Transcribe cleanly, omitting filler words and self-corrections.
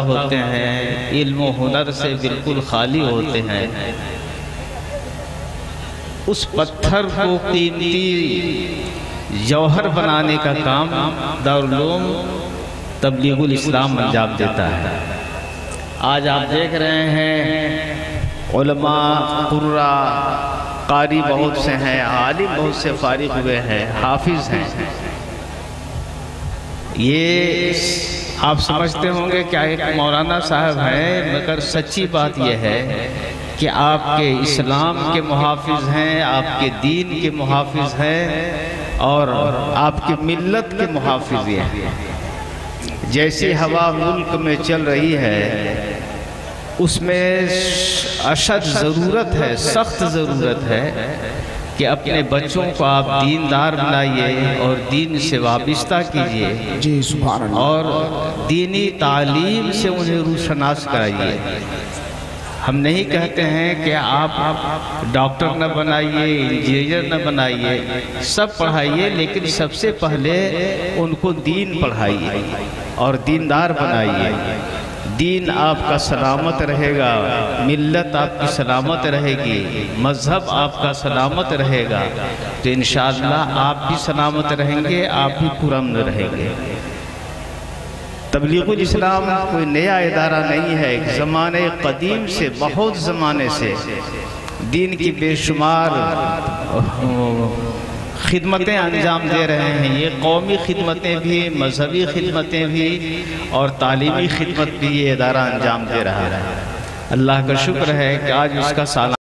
ہوتے ہیں، علم و ہنر سے بالکل خالی ہوتے ہیں، اس پتھر کو قیمتی جوہر بنانے کا کام دارالعلوم تبلیغ الاسلام انجام دیتا ہے۔ آج آپ دیکھ رہے ہیں علماء، قراء، قاری بہت سے ہیں، عالم بہت سے فارغ ہوئے ہیں، حافظ ہیں۔ یہ آپ سمجھتے ہوں گے کہ ایک مولانا صاحب ہیں، مگر سچی بات یہ ہے کہ آپ کے اسلام کے محافظ ہیں، آپ کے دین کے محافظ ہیں اور آپ کی ملت کے محافظ ہیں۔ جیسی ہوا ملک میں چل رہی ہے اس میں اشد ضرورت ہے، سخت ضرورت ہے کہ اپنے بچوں کو آپ دیندار بنائیے اور دین سے وابستہ کیجئے جی سبحان اللہ، اور دینی تعلیم سے انہیں روشناس کرائیے۔ ہم نہیں کہتے ہیں کہ آپ ڈاکٹر نہ بنائیے، انجینئر نہ بنائیے، سب پڑھائیے، لیکن سب سے پہلے ان کو دین پڑھائیے اور دیندار بنائیے۔ دین آپ کا سلامت رہے گا، ملت آپ کی سلامت رہے گی، مذہب آپ کا سلامت رہے گا تو انشاءاللہ آپ بھی سلامت رہیں گے، آپ بھی پرامن رہیں گے۔ تبلیغ الاسلام کوئی نیا ادارہ نہیں ہے، ایک زمانے قدیم سے، بہت زمانے سے دین کی بے شمار خدمتیں انجام دے رہے ہیں۔ یہ قومی خدمتیں بھی، مذہبی خدمتیں بھی اور تعلیمی خدمت بھی یہ ادارہ انجام دے رہا ہے۔ اللہ کا شکر ہے کہ آج اس کا سالانہ